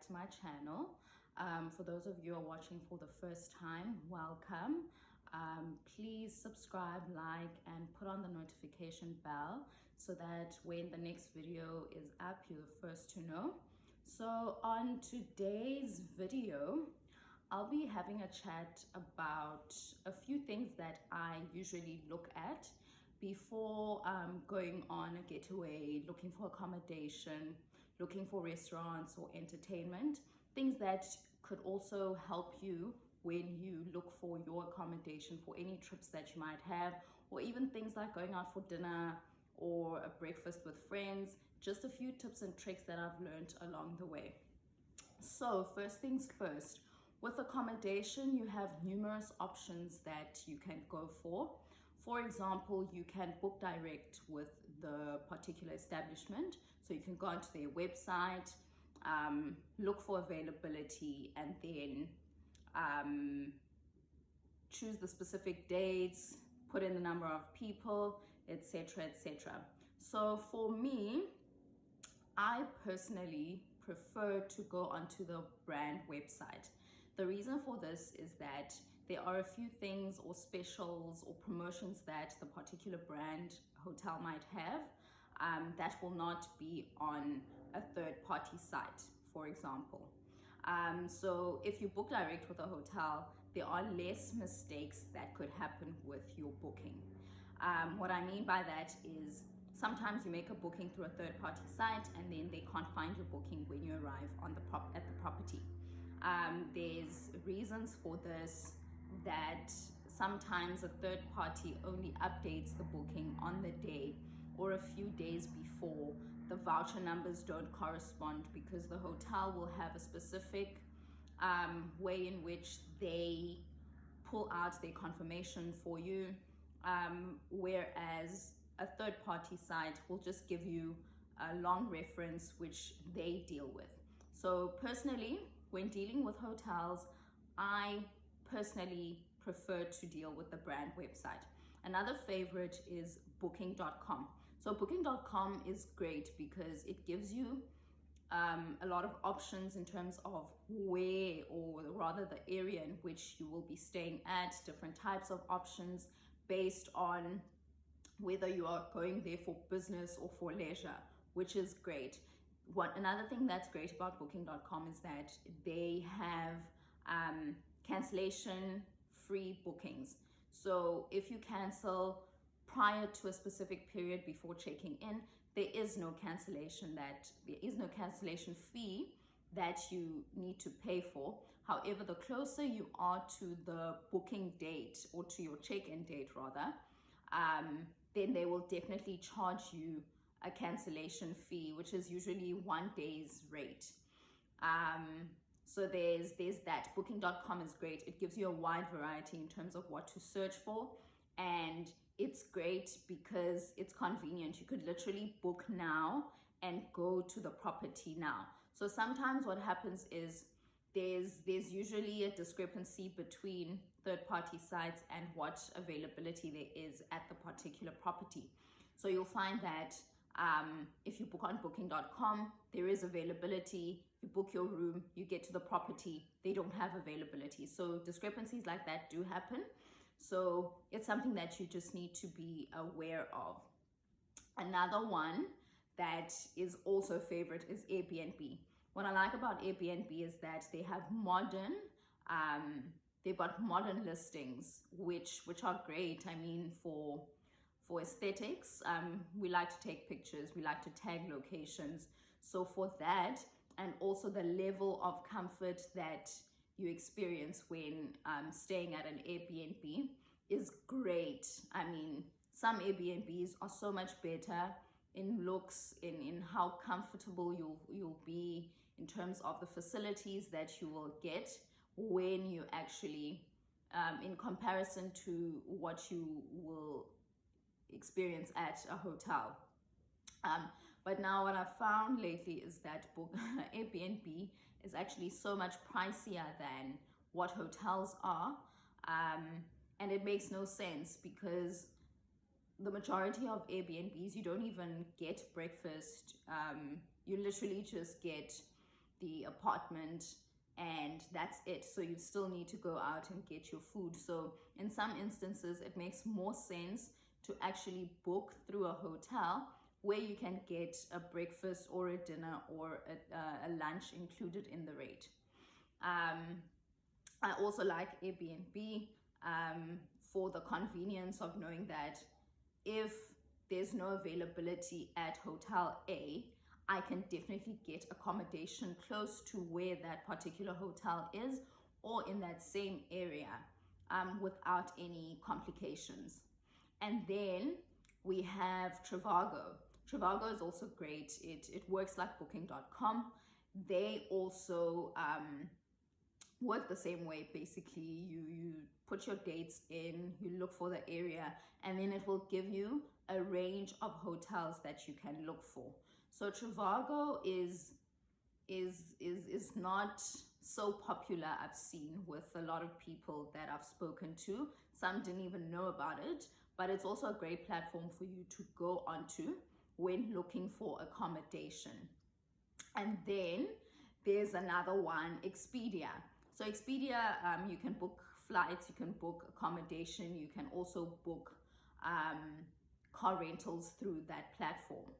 to my channel. For those of you who are watching for the first time, welcome. Please subscribe, like, and put on the notification bell so that when the next video is up, you're the first to know. So on today's video, I'll be having a chat about a few things that I usually look at before going on a getaway, looking for accommodation, looking for restaurants or entertainment, things that could also help you when you look for your accommodation for any trips that you might have, or even things like going out for dinner or a breakfast with friends. Just a few tips and tricks that I've learned along the way. So first things first, with accommodation, you have numerous options that you can go for. For example, you can book direct with the particular establishment. So you can go onto their website, look for availability, and then choose the specific dates, put in the number of people, etc., etc. So for me, I personally prefer to go onto the brand website. The reason for this is that there are a few things or specials or promotions that the particular brand hotel might have that will not be on a third-party site, for example. So if you book direct with a hotel, there are less mistakes that could happen with your booking. What I mean by that is sometimes you make a booking through a third-party site and then they can't find your booking when you arrive on at the property. There's reasons for this, that sometimes a third party only updates the booking on the day or a few days before. The voucher numbers don't correspond because the hotel will have a specific way in which they pull out their confirmation for you, whereas a third party site will just give you a long reference which they deal with. So personally, when dealing with hotels, I personally prefer to deal with the brand website. Another favorite is booking.com. So booking.com is great because it gives you a lot of options in terms of where, or rather the area in which you will be staying at, different types of options based on whether you are going there for business or for leisure, which is great. Another thing that's great about booking.com is that they have cancellation free bookings. So if you cancel prior to a specific period before checking in, there is no cancellation fee that you need to pay for. However, the closer you are to the booking date, or to your check-in date rather, then they will definitely charge you a cancellation fee, which is usually 1 day's rate. So there's that. Booking.com is great. It gives you a wide variety in terms of what to search for, and it's great because it's convenient. You could literally book now and go to the property now. So sometimes what happens is there's usually a discrepancy between third-party sites and what availability there is at the particular property. So you'll find that if you book on booking.com, there is availability. You book your room, you get to the property, they don't have availability. So discrepancies like that do happen. So it's something that you just need to be aware of. Another one that is also a favorite is Airbnb. What I like about Airbnb is that they have they've got modern listings, which are great. I mean, for aesthetics, we like to take pictures, we like to tag locations. So for that, and also the level of comfort that you experience when staying at an Airbnb is great. I mean, some Airbnbs are so much better in looks, in how comfortable you'll be, in terms of the facilities that you will get when you actually, in comparison to what you will experience at a hotel. But now what I've found lately is that Airbnb is actually so much pricier than what hotels are, and it makes no sense because the majority of Airbnbs, you don't even get breakfast. You literally just get the apartment, and that's it. So you still need to go out and get your food. So in some instances, it makes more sense to actually book through a hotel where you can get a breakfast or a dinner or a lunch included in the rate. I also like Airbnb for the convenience of knowing that if there's no availability at Hotel A, I can definitely get accommodation close to where that particular hotel is or in that same area without any complications. And then we have Trivago. Trivago is also great. It works like booking.com. They also work the same way. Basically, you put your dates in, you look for the area, and then it will give you a range of hotels that you can look for. So Trivago is not so popular, I've seen, with a lot of people that I've spoken to. Some didn't even know about it, but it's also a great platform for you to go onto when looking for accommodation. And then there's another one, Expedia. So Expedia, you can book flights, you can book accommodation, you can also book car rentals through that platform,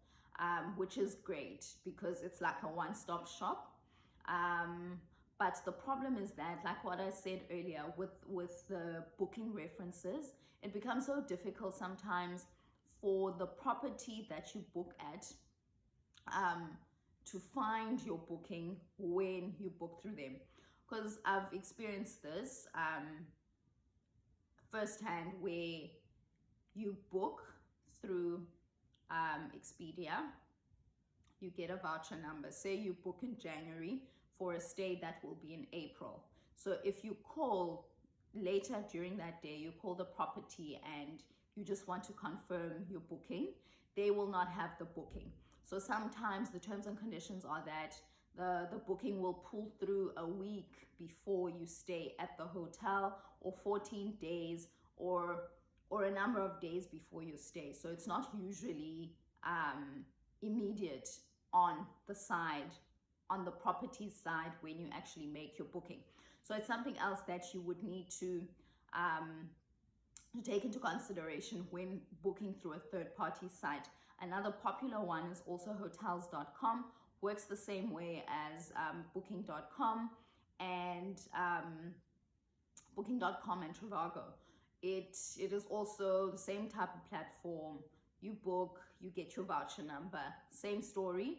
which is great because it's like a one-stop shop. But the problem is that, like what I said earlier, with the booking references, it becomes so difficult sometimes for the property that you book at to find your booking when you book through them. Because I've experienced this firsthand, where you book through Expedia, you get a voucher number. Say you book in January for a stay that will be in April. So if you call later during that day, you call the property and you just want to confirm your booking, they will not have the booking. So sometimes the terms and conditions are that the booking will pull through a week before you stay at the hotel, or 14 days, or a number of days before you stay. So it's not usually immediate on the side, on the property side, when you actually make your booking. So it's something else that you would need to take into consideration when booking through a third-party site. Another popular one is also hotels.com. Works the same way as booking.com and booking.com and Trivago. It is also the same type of platform. You book, you get your voucher number, same story.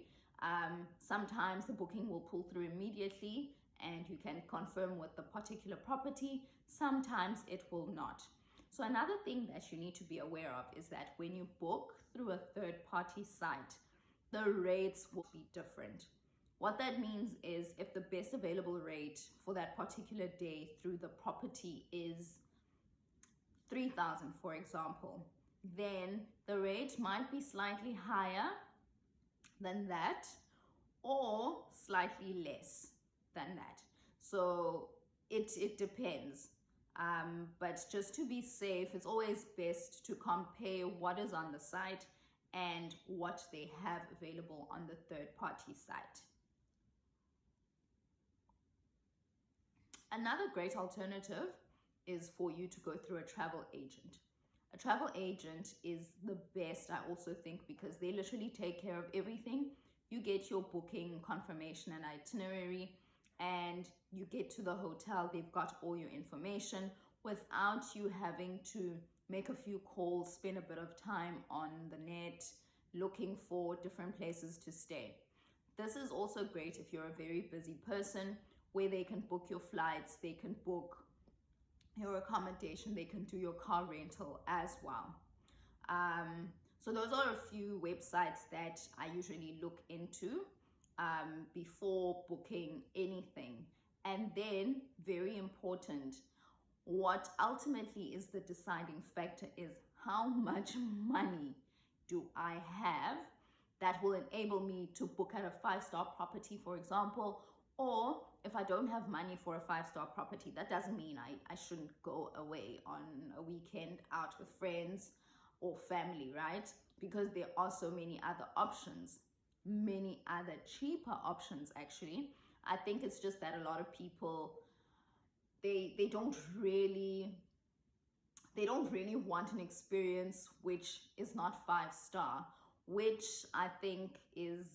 Sometimes the booking will pull through immediately and you can confirm with the particular property. Sometimes it will not. So another thing that you need to be aware of is that when you book through a third-party site, the rates will be different. What that means is, if the best available rate for that particular day through the property is 3,000, for example, then the rate might be slightly higher than that or slightly less than that. So it depends. But just to be safe, it's always best to compare what is on the site and what they have available on the third-party site. Another great alternative is for you to go through a travel agent. A travel agent is the best, I also think, because they literally take care of everything. You get your booking confirmation and itinerary, and you get to the hotel, they've got all your information without you having to make a few calls, spend a bit of time on the net looking for different places to stay. This is also great if you're a very busy person, where they can book your flights, they can book your accommodation, they can do your car rental as well. So those are a few websites that I usually look into before booking anything. And then, very important, what ultimately is the deciding factor is how much money do I have that will enable me to book at a 5-star property, for example. Or if I don't have money for a 5-star property, that doesn't mean I shouldn't go away on a weekend out with friends or family, right? Because there are so many other options, many other cheaper options actually, I think it's just that a lot of people, they don't really want an experience which is not 5-star, which I think is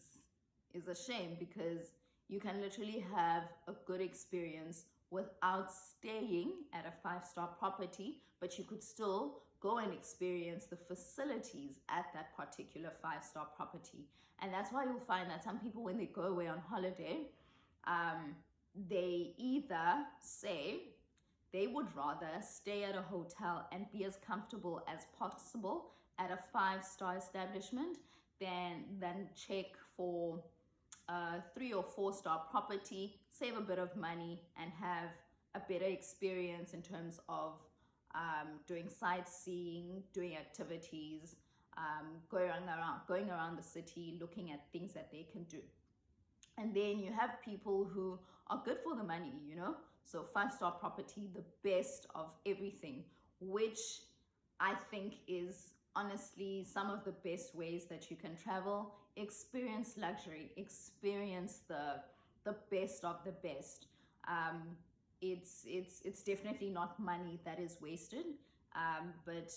a shame, because you can literally have a good experience without staying at a 5-star property, but you could still go and experience the facilities at that particular 5-star property. And that's why you'll find that some people, when they go away on holiday, they either say they would rather stay at a hotel and be as comfortable as possible at a 5-star establishment than check for a 3 or 4-star property, save a bit of money, and have a better experience in terms of doing sightseeing, doing activities, going around the city, looking at things that they can do. And then you have people who are good for the money, you know? So 5-star property, the best of everything, which I think is honestly some of the best ways that you can travel, experience luxury, experience the best of the best. It's definitely not money that is wasted, but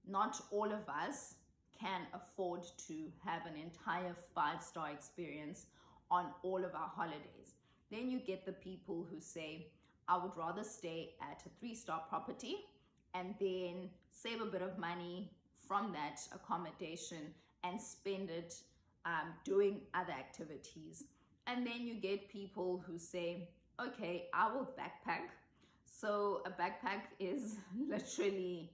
not all of us can afford to have an entire 5-star experience on all of our holidays. Then you get the people who say, I would rather stay at a 3-star property and then save a bit of money from that accommodation and spend it doing other activities. And then you get people who say, okay, I will backpack. So a backpack is literally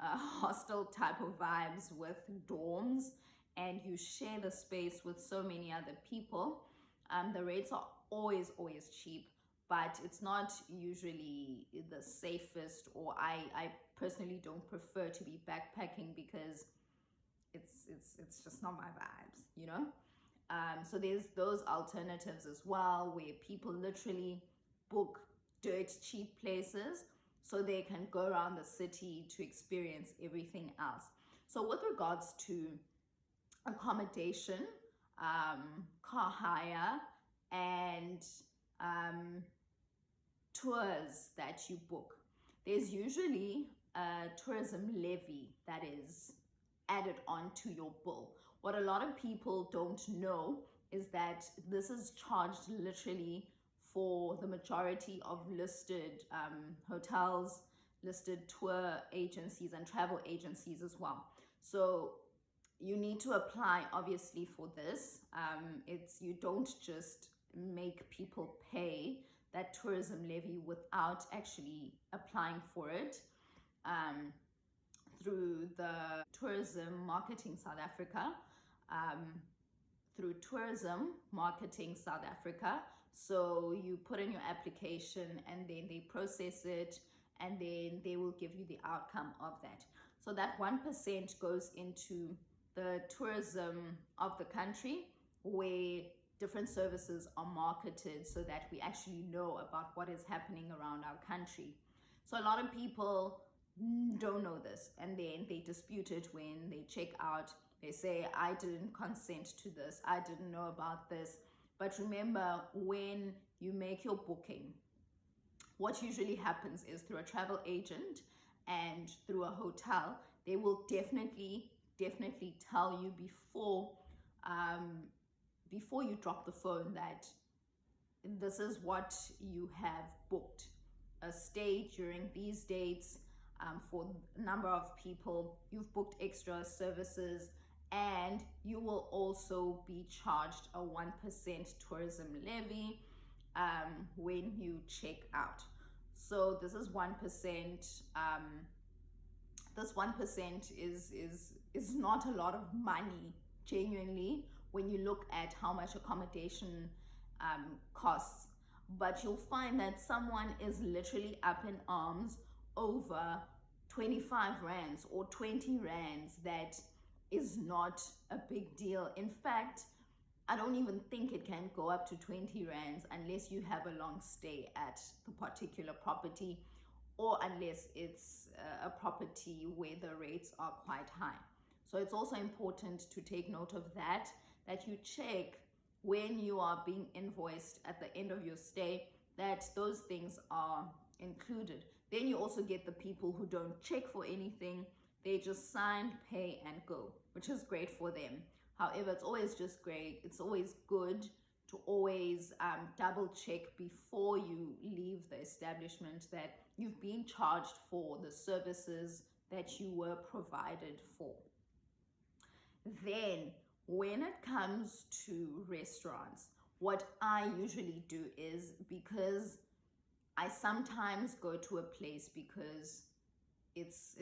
a hostel type of vibes with dorms, and you share the space with so many other people. The rates are always cheap, but it's not usually the safest, or I personally don't prefer to be backpacking because it's just not my vibes, you know? So there's those alternatives as well, where people literally book dirt cheap places so they can go around the city to experience everything else. So with regards to accommodation, car hire, and tours that you book, there's usually a tourism levy that is added onto your bill. What a lot of people don't know is that this is charged literally for the majority of listed hotels, listed tour agencies, and travel agencies as well. So you need to apply obviously for this. You don't just make people pay that tourism levy without actually applying for it through the Tourism Marketing South Africa. Through Tourism Marketing South Africa. So you put in your application and then they process it, and then they will give you the outcome of that. So that 1% goes into the tourism of the country, where different services are marketed so that we actually know about what is happening around our country. So a lot of people don't know this, and then they dispute it when they check out. They say, I didn't consent to this, I didn't know about this. But remember, when you make your booking, what usually happens is through a travel agent and through a hotel, they will definitely tell you before you drop the phone that this is what you have booked: a stay during these dates for a number of people. You've booked extra services, and you will also be charged a 1% tourism levy when you check out. So this is 1%. This 1% is not a lot of money, genuinely, when you look at how much accommodation costs. But you'll find that someone is literally up in arms over 25 rands or 20 rands. That is not a big deal. In fact, I don't even think it can go up to 20 rands unless you have a long stay at the particular property, or unless it's a property where the rates are quite high. So it's also important to take note of that you check when you are being invoiced at the end of your stay, that those things are included. Then you also get the people who don't check for anything. They just sign, pay, and go, which is great for them. However, it's always just great. It's always good to always double check before you leave the establishment that you've been charged for the services that you were provided for. Then, when it comes to restaurants, what I usually do is, because I sometimes go to a place because it's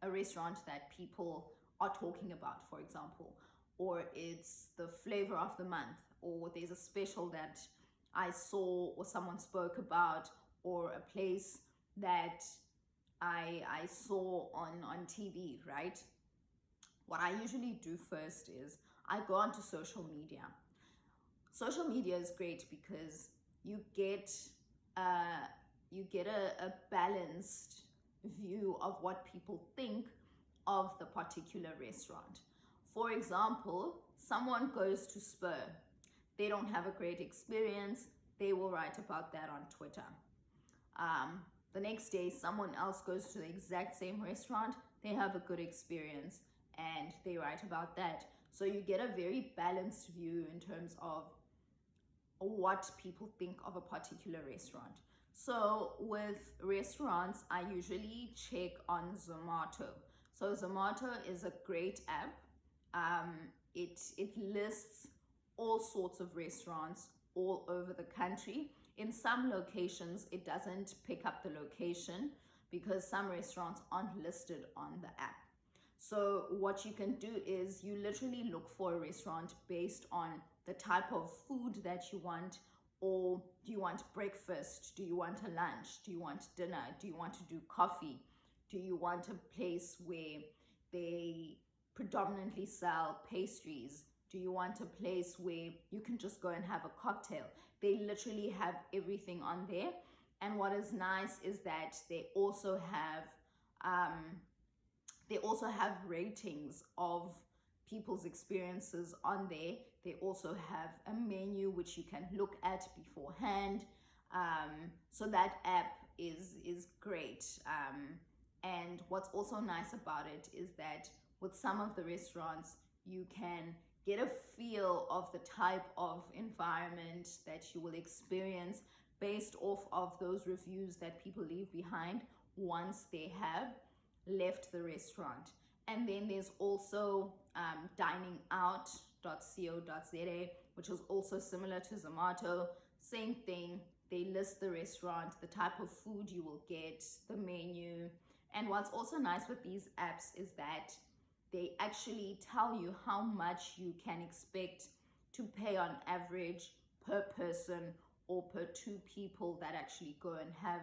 a restaurant that people are talking about, for example, or it's the flavor of the month, or there's a special that I saw or someone spoke about, or a place that I saw on TV, right? What I usually do first is I go onto social media. Social media is great because you get a balanced view of what people think of the particular restaurant. For example, someone goes to Spur. They don't have a great experience. They will write about that on Twitter. The next day, someone else goes to the exact same restaurant. They have a good experience and they write about that. So you get a very balanced view in terms of what people think of a particular restaurant. So with restaurants, I usually check on Zomato. So Zomato is a great app. It lists all sorts of restaurants all over the country. In some locations, it doesn't pick up the location because some restaurants aren't listed on the app. So what you can do is you literally look for a restaurant based on the type of food that you want. Or do you want breakfast? Do you want a lunch? Do you want dinner? Do you want to do coffee? Do you want a place where they predominantly sell pastries? Do you want a place where you can just go and have a cocktail? They literally have everything on there. And what is nice is that they also have ratings of people's experiences on there. They also have a menu which you can look at beforehand. So that app is great. And what's also nice about it is that with some of the restaurants, you can get a feel of the type of environment that you will experience based off of those reviews that people leave behind once they have left the restaurant. And then there's also diningout.co.za, which is also similar to Zomato. Same thing, they list the restaurant, the type of food you will get, the menu. And what's also nice with these apps is that they actually tell you how much you can expect to pay on average per person or per two people that actually go and have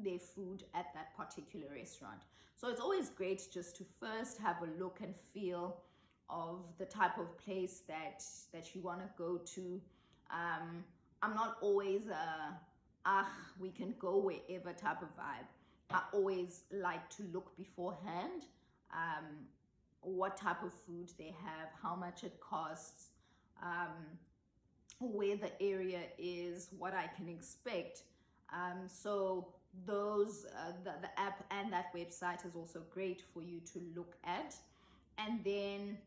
their food at that particular restaurant. So it's always great just to first have a look and feel of the type of place that you want to go to. I'm not always we can go wherever type of vibe. I always like to look beforehand what type of food they have, how much it costs, where the area is, what I can expect. So those the app and that website is also great for you to look at. And then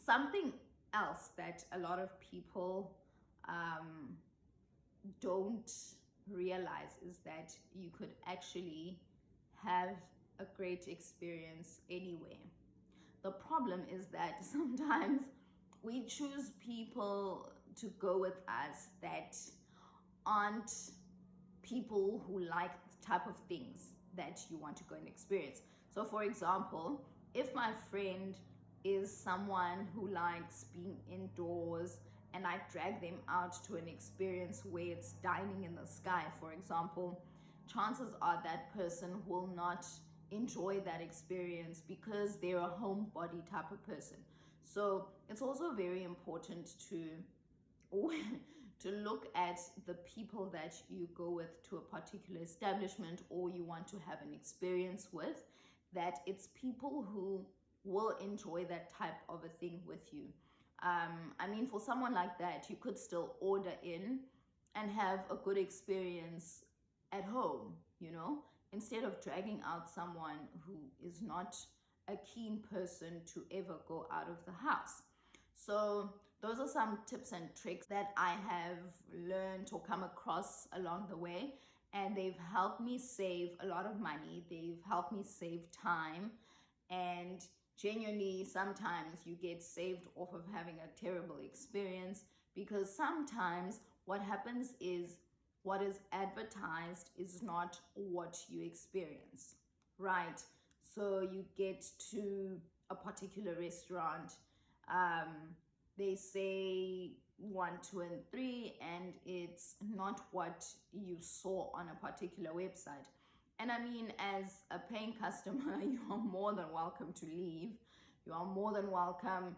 something else that a lot of people don't realize is that you could actually have a great experience anywhere. The problem is that sometimes we choose people to go with us that aren't people who like the type of things that you want to go and experience. So for example, if my friend is someone who likes being indoors and I drag them out to an experience where it's dining in the sky, for example, chances are that person will not enjoy that experience because they're a homebody type of person. So it's also very important to look at the people that you go with to a particular establishment or you want to have an experience with, that it's people who will enjoy that type of a thing with you. I mean, for someone like that, you could still order in and have a good experience at home, you know, instead of dragging out someone who is not a keen person to ever go out of the house. So those are some tips and tricks that I have learned or come across along the way, and they've helped me save a lot of money. They've helped me save time, and genuinely sometimes you get saved off of having a terrible experience, because sometimes what happens is what is advertised is not what you experience, right? So you get to a particular restaurant, they say 1, 2, and 3, and it's not what you saw on a particular website. And I mean, as a paying customer, you are more than welcome to leave. You are more than welcome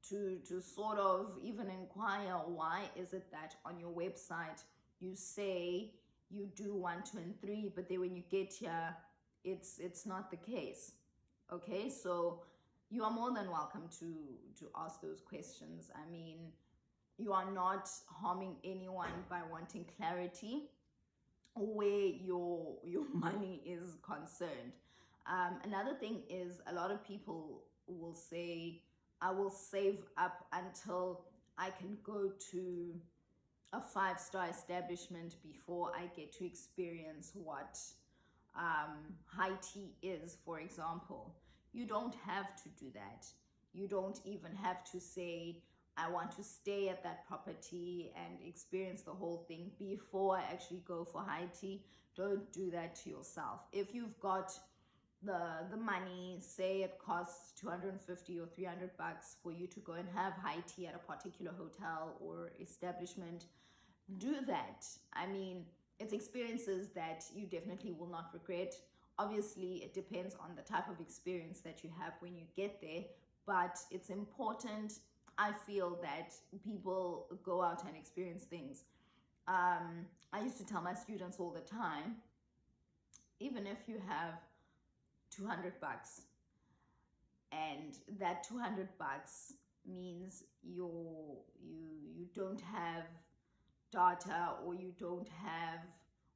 to sort of even inquire, why is it that on your website you say you do 1, 2, and 3, but then when you get here, it's not the case. Okay, so you are more than welcome to ask those questions. I mean, you are not harming anyone by wanting clarity where your money is concerned. Another thing is, a lot of people will say, I will save up until I can go to a 5-star establishment before I get to experience what high tea is, for example. You don't have to do that. You don't even have to say, I want to stay at that property and experience the whole thing before I actually go for high tea. Don't do that to yourself. If you've got the money, say it costs 250 or 300 bucks for you to go and have high tea at a particular hotel or establishment, do that. I mean, it's experiences that you definitely will not regret. Obviously, it depends on the type of experience that you have when you get there, but it's important, I feel, that people go out and experience things. I used to tell my students all the time, even if you have 200 bucks and that 200 bucks means you don't have data, or you don't have,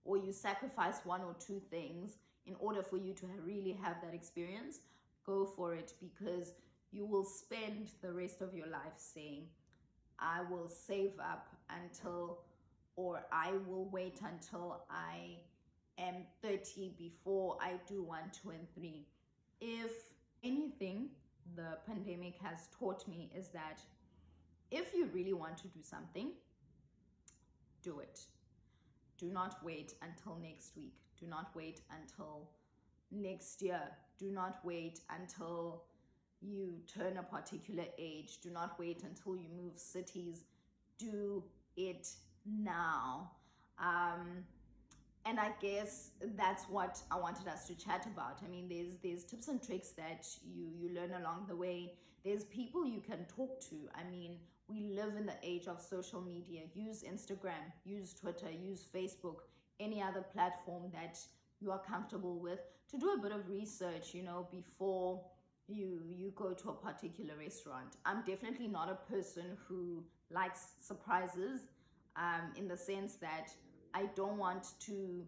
or you sacrifice 1 or 2 things in order for you to really have that experience, go for it, because you will spend the rest of your life saying, I will save up until, or I will wait until I am 30 before I do 1, 2, and 3. If anything the pandemic has taught me is that if you really want to do something, do it. Do not wait until next week. Do not wait until next year. Do not wait until you turn a particular age. Do not wait until you move cities. Do it now. And I guess that's what I wanted us to chat about. I mean, there's tips and tricks that you learn along the way. There's people you can talk to. I mean, we live in the age of social media. Use Instagram, use Twitter, use Facebook, any other platform that you are comfortable with, to do a bit of research, you know, before you go to a particular restaurant. I'm definitely not a person who likes surprises, in the sense that I don't want to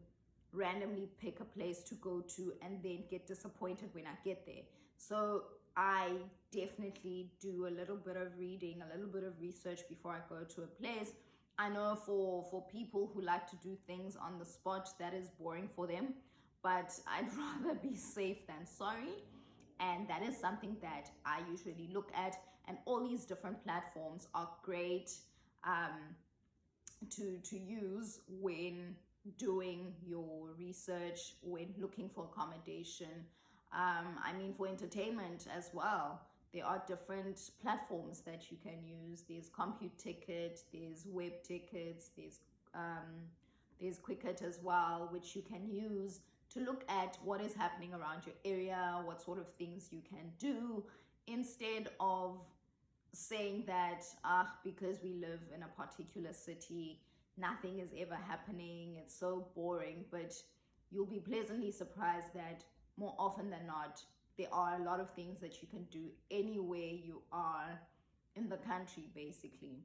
randomly pick a place to go to and then get disappointed when I get there. So I definitely do a little bit of reading, a little bit of research before I go to a place. I know for people who like to do things on the spot, that is boring for them, but I'd rather be safe than sorry. And that is something that I usually look at. And all these different platforms are great to use when doing your research, when looking for accommodation. I mean, for entertainment as well, there are different platforms that you can use. There's CompuTicket, there's Web Tickets, there's Quicket as well, which you can use to look at what is happening around your area, what sort of things you can do, instead of saying that because we live in a particular city, nothing is ever happening, it's so boring. But you'll be pleasantly surprised that more often than not, there are a lot of things that you can do anywhere you are in the country, basically.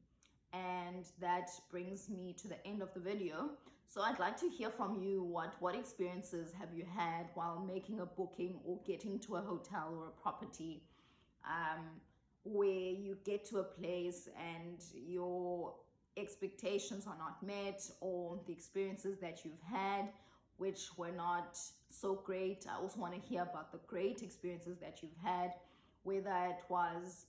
And that brings me to the end of the video. So I'd like to hear from you. What experiences have you had while making a booking or getting to a hotel or a property, where you get to a place and your expectations are not met, or the experiences that you've had which were not so great. I also want to hear about the great experiences that you've had, whether it was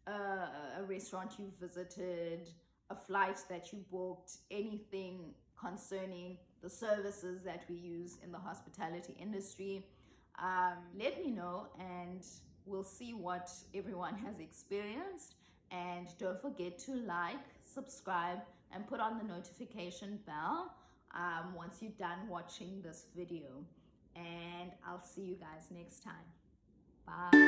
a restaurant you visited, a flight that you booked, anything concerning the services that we use in the hospitality industry. Let me know, and we'll see what everyone has experienced. And don't forget to like, subscribe, and put on the notification bell once you're done watching this video. And I'll see you guys next time. Bye.